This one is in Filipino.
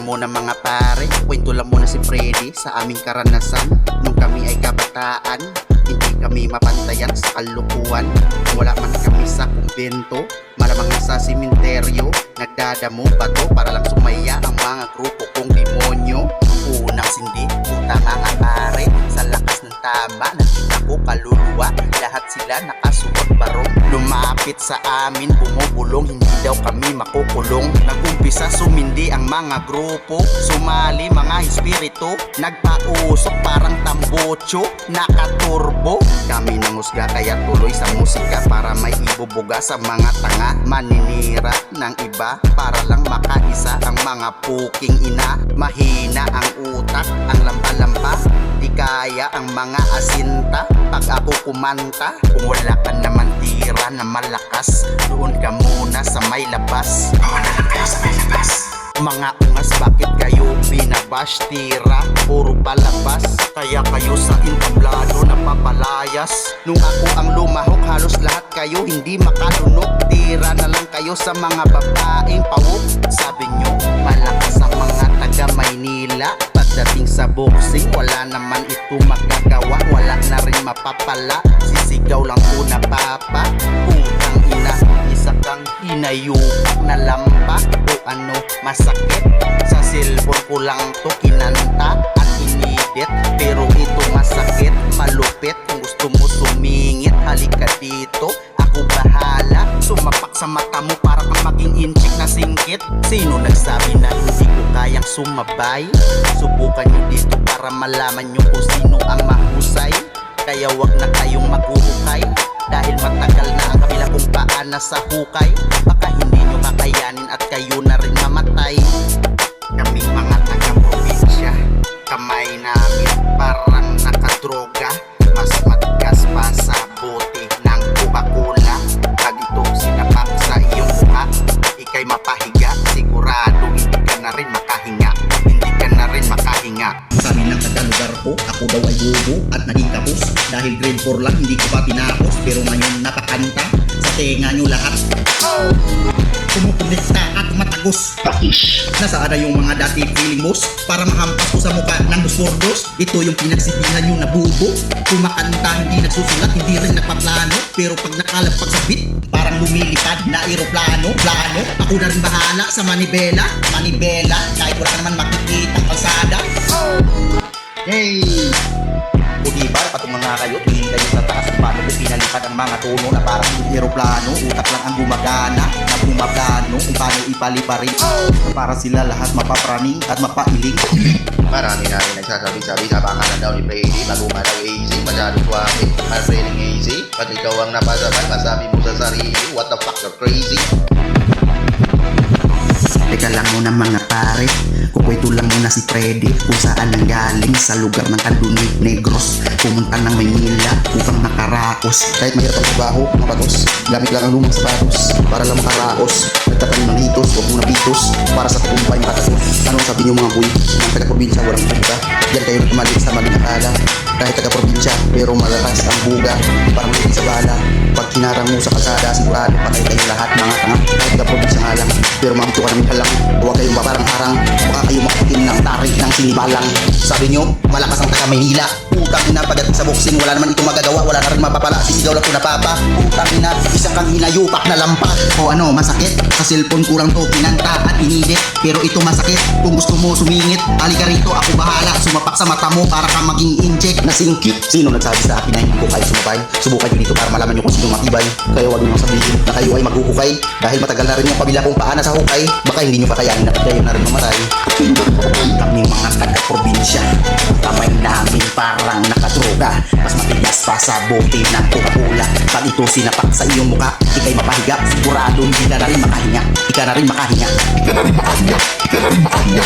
muna mga pare, kwento lang muna si Freddy sa aming karanasan. Nung kami ay kabataan, hindi kami mapantayan sa kalukuhan. Wala man kami sa kumbento, malamang sa simenteryo. Nagdadamo bato para lang sumaya ang mga grupo kong demonyo. Unang sindi, puta mga pare, sa lakas ng tama, nakita ko kaluluwa. Lahat sila nakasuot barong, lumapit sa amin, bumubulong. Hindi daw kami makukulong. Nag-umpisa sumindi ang mga grupo, sumali mga espiritu, nagpausok parang tambocho, nakaturbo. Kami nangusga kaya tuloy sa musika para may ibubuga sa mga tanga. Maninira ng iba para lang makaisa ang mga puking ina. Mahina ang utak, ang lampa-lampa, di kaya ang mga asinta. Pag ako kumanta, kung wala ka naman tira na malakas, doon ka muna sa may labas. Muna lang kayo sa may labas. Mga ungas, bakit kayo binabash? Tira, puro palabas. Kaya kayo sa entablado napapalayas. Nung ako ang lumahok, halos lahat kayo hindi makalunok. Tira na lang kayo sa mga babaeng pawok. Sabi nyo, malakas ang mga taga Maynila. Pagdating sa boxing, wala naman ito magagawa. Wala na rin mapapala, sisigaw lang po na papa. Putang ina, isa kang hinayupak na lampa. O ano, masakit? Sa cellphone ko lang to kinanta at inedit, pero ito masakit, malupit. Kung gusto mo sumingit, halika dito, ako bahala. Sumapak sa mata mo para kang maging inchik na singkit. Sino nagsabi na hindi ko kayang sumabay? Subukan nyo dito para malaman nyo kung sino ang mahusay. Kaya wag na kayong maghuhukay, dahil matagal na ang kabila kung paana sa hukay. Baka hindi nyo kakayanin at kayo na rin mamatay. Kaming mga taga-probinsya, kamay namin parang nakadroga. Mas matigas pa sa bote ng Coca-Cola. Pag ito sinapak sa iyong mukha, ikay mapahiga. Sigurado hindi ka na rin makahinga. Hindi ka na rin makahinga. Sabi ng taga-lugar ko, ako daw ay bobo at naging kapos. Dahil grade 4 lang, hindi ko pa tinapos. Pero ngayon napakanta sa tenga nyo lahat. Kumukulikta at matagos. Nasaan na yung mga dati feeling boss para mahampas ko sa mukha ng dos-dos? Ito yung pinagsibihan nyo na bubo. Kumakanta, hindi nagsusulat, hindi rin nagpaplano. Pero pag nakalagpag sa beat, parang lumilipad na aeroplano. Plano, ako na rin bahala sa manibela. Manibela, kahit wala ka naman makikita kalsada. Hey! O diba, patungan nga kayo, tingin kayo sa taas. Paano ko pinalipad ang mga tono na parang aeroplano. Utak lang ang gumagana, na bumagano kung paano ipaliparin. Para sila lahat mapapraning at mapailing. Marami na rin nagsasabi-sabi sa pangalan daw ni Freddy. Maguma daw easy, masyado suwabe, mas feeling easy. Pag ikaw ang napasabay, masabi mo sa sarili, what the fuck, you're crazy. Teka lang muna mga pare, kukwento lang muna si Freddy kung saan nanggaling sa lugar ng Kandunig Negros. Pumunta ng Maynila upang makaraos. Kahit mahirap ang trabaho, mabatos, gamit lang ang lumang sapatos para lang makaraos. Nagtatanim ng hitos, huwag mong napitos para sa tagumpay makatapos. Ano sabi niyo mga boy, ng taga-probinsya walang buga? Diyan kayo nagmalik sa maling akala. Kahit taga-probinsya pero malakas ang buga, parang hindi sa bala. Pag kinarang mo sa kalsada, sigurado patay kayo lahat mga tanga. Kahit taga-probinsya nga lang, pero mamto ka namin halang. Huwag kayong maparang-harang, baka kayo makaputin ng tarik ng sinibalang. Sabi nyo, malakas ang taga-Maynila. Putang ina, pagdating sa boxing, wala naman itong magagawa, wala na rin mapapala. Sisigaw lang ko na papa. Putang ina, isa kang hinayupak na lampa. O ano, masakit? Sa cellphone ko lang to kinanta at inidit, pero ito masakit. Kung gusto mo sumingit, halika rito, ako bahala. Sumapak sa mata mo para kang maging inject na singkit. Sino nagsabi sa akin na hindi ko kayo sumabay? Subukan nyo dito para malaman nyo kung sino matibay. Kaya wag nyo sabihin na kayo ay maghuhukay, dahil matagal na rin yung kabila kong paana sa hukay. Baka hindi nyo pa kayanin na kayo na rin mamatay. Kami mga taga-probinsya, kamay namin parang nakadroga. Mas matigas pa sa bote ng Coca-Cola. Pag ito sinapak sa iyong mukha, ikay mapahiga. Sigurado hindi ka na rin makahinga. Ika na rin makahinga. Ika na rin makahinga. Ika na rin makahinga.